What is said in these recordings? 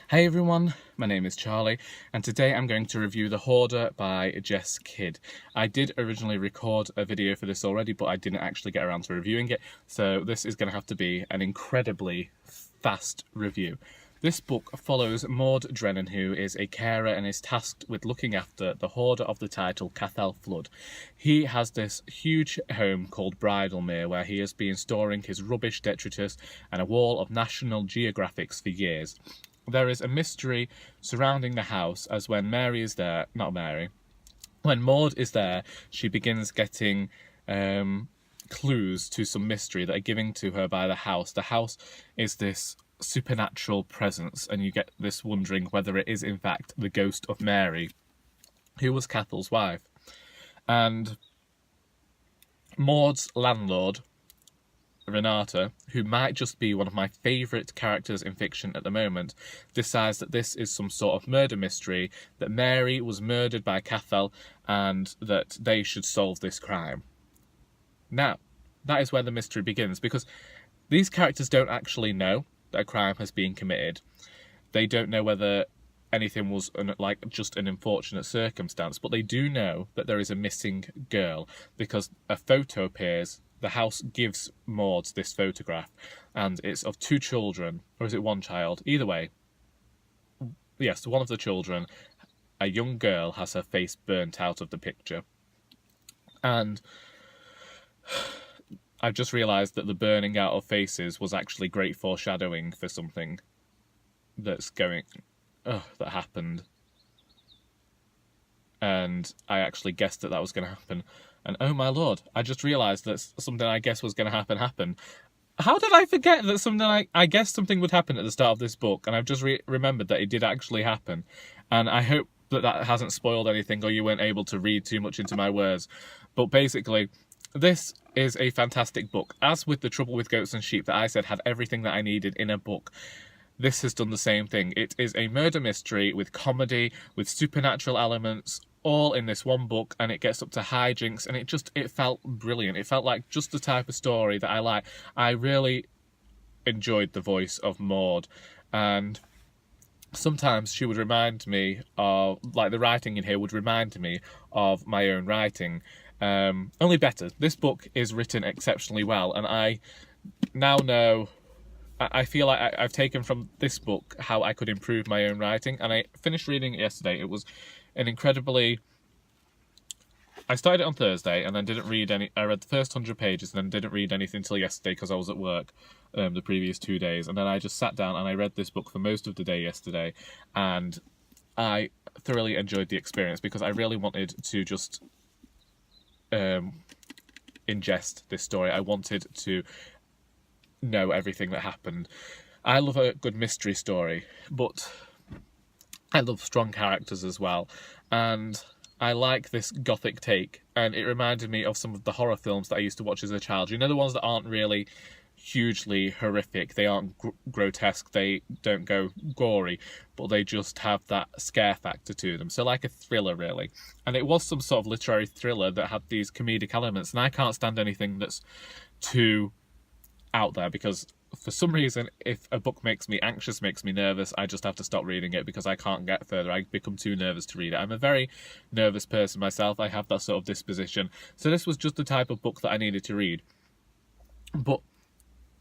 Hey everyone, my name is Charlie, and today I'm going to review The Hoarder by Jess Kidd. I did originally record a video for this already, but I didn't actually get around to reviewing it, so this is going to have to be an incredibly fast review. This book follows Maud Drennan, who is a carer and is tasked with looking after the hoarder of the title, Cathal Flood. He has this huge home called Bridalmere, where he has been storing his rubbish, detritus, and a wall of National Geographics for years. There is a mystery surrounding the house, as when Mary is there, when Maud is there, she begins getting clues to some mystery that are given to her by the house. The house is this supernatural presence, and you get this wondering whether it is in fact the ghost of Mary, who was Cathal's wife. And Maud's landlord, Renata, who might just be one of my favourite characters in fiction at the moment, decides that this is some sort of murder mystery, that Mary was murdered by Cathal, and that they should solve this crime. Now, that is where the mystery begins, because these characters don't actually know that a crime has been committed. They don't know whether anything was just an unfortunate circumstance, but they do know that there is a missing girl, because a photo appears. The house gives Maud this photograph, and it's of two children, or is it one child? Either way, yes, one of the children, a young girl, has her face burnt out of the picture. And I've just realised that the burning out of faces was actually great foreshadowing for something that happened. And I actually guessed that was going to happen. And oh my lord, I just realised that something I guessed was going to happen happened. How did I forget that something I guessed something would happen at the start of this book, and I've just remembered that it did actually happen. And I hope that hasn't spoiled anything, or you weren't able to read too much into my words. But basically, this is a fantastic book. As with The Trouble with Goats and Sheep that I said had everything that I needed in a book, this has done the same thing. It is a murder mystery with comedy, with supernatural elements, all in this one book, and it gets up to hijinks, and it felt brilliant. It felt like just the type of story that I like. I really enjoyed the voice of Maud, and sometimes she would remind me of, the writing in here would remind me of my own writing, only better. This book is written exceptionally well, and I now know, I feel like I've taken from this book how I could improve my own writing, and I finished reading it yesterday. It was an incredibly... I started it on Thursday and then didn't read any... I read the first 100 pages and then didn't read anything until yesterday because I was at work the previous 2 days. And then I just sat down and I read this book for most of the day yesterday, and I thoroughly enjoyed the experience because I really wanted to just ingest this story. I wanted to know everything that happened. I love a good mystery story, but I love strong characters as well, and I like this gothic take, and it reminded me of some of the horror films that I used to watch as a child. You know, the ones that aren't really hugely horrific, they aren't grotesque, they don't go gory, but they just have that scare factor to them. So like a thriller, really. And it was some sort of literary thriller that had these comedic elements, and I can't stand anything that's too out there, because for some reason, if a book makes me anxious, makes me nervous, I just have to stop reading it because I can't get further. I become too nervous to read it. I'm a very nervous person myself. I have that sort of disposition. So this was just the type of book that I needed to read. But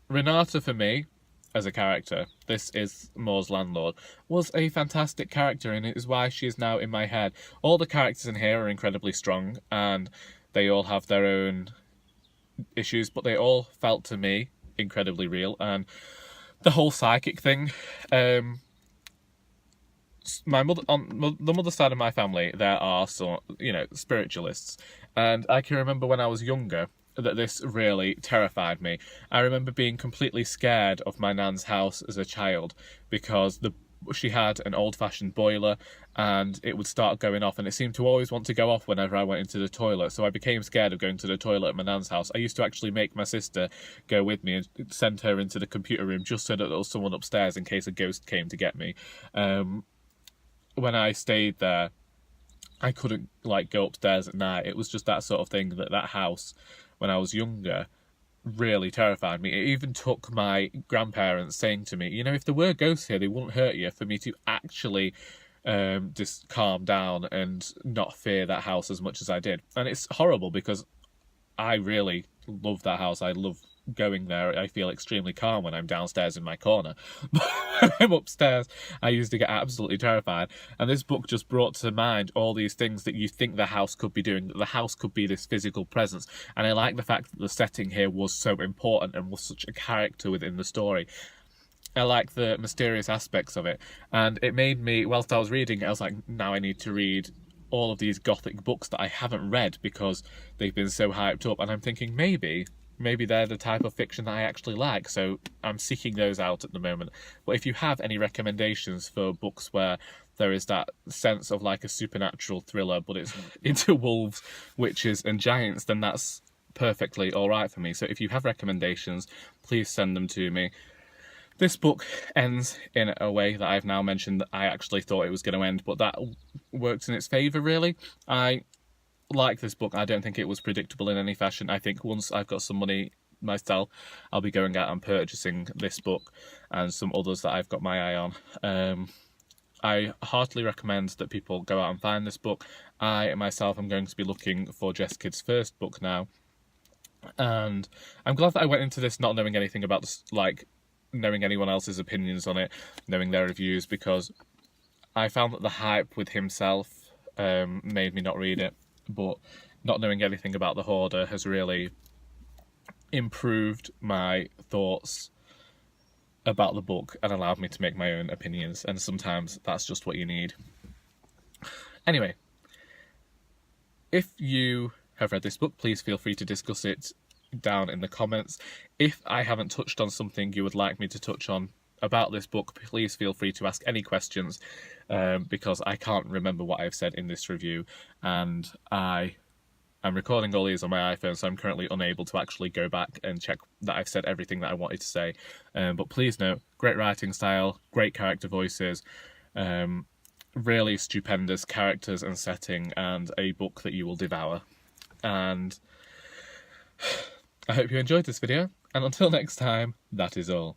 Renata, for me, as a character, this is Maud's landlord, was a fantastic character, and it is why she is now in my head. All the characters in here are incredibly strong, and they all have their own issues, but they all felt to me incredibly real. And the whole psychic thing, my mother, on the mother side of my family, there are some, spiritualists, and I can remember when I was younger that this really terrified me. I remember being completely scared of my nan's house as a child because she had an old-fashioned boiler and it would start going off, and it seemed to always want to go off whenever I went into the toilet, so I became scared of going to the toilet at my nan's house. I used to actually make my sister go with me and send her into the computer room just so that there was someone upstairs in case a ghost came to get me. When I stayed there, I couldn't go upstairs at night. It was just that sort of thing, that house, when I was younger, really terrified me. It even took my grandparents saying to me, you know, if there were ghosts here, they wouldn't hurt you, for me to actually just calm down and not fear that house as much as I did. And it's horrible because I really love that house. I love going there. I feel extremely calm when I'm downstairs in my corner. But when I'm upstairs, I used to get absolutely terrified. And this book just brought to mind all these things that you think the house could be doing, that the house could be this physical presence. And I like the fact that the setting here was so important and was such a character within the story. I like the mysterious aspects of it. And it made me, whilst I was reading it, I was like, now I need to read all of these gothic books that I haven't read because they've been so hyped up. And I'm thinking maybe they're the type of fiction that I actually like. So I'm seeking those out at the moment. But if you have any recommendations for books where there is that sense of like a supernatural thriller, but it's into wolves, witches and giants, then that's perfectly all right for me. So if you have recommendations, please send them to me. This book ends in a way that I've now mentioned that I actually thought it was going to end, but that works in its favour, really. I like this book. I don't think it was predictable in any fashion. I think once I've got some money myself, I'll be going out and purchasing this book and some others that I've got my eye on. I heartily recommend that people go out and find this book. I myself am going to be looking for Jess Kidd's first book now. And I'm glad that I went into this not knowing anything about this, like, knowing anyone else's opinions on it, knowing their reviews, because I found that the hype with himself made me not read it, but not knowing anything about the Hoarder has really improved my thoughts about the book and allowed me to make my own opinions, and sometimes that's just what you need. Anyway, if you have read this book, please feel free to discuss it down in the comments. If I haven't touched on something you would like me to touch on about this book, please feel free to ask any questions, because I can't remember what I've said in this review, and I'm recording all these on my iPhone, so I'm currently unable to actually go back and check that I've said everything that I wanted to say. But please note, great writing style, great character voices, really stupendous characters and setting, and a book that you will devour. And I hope you enjoyed this video, and until next time, that is all.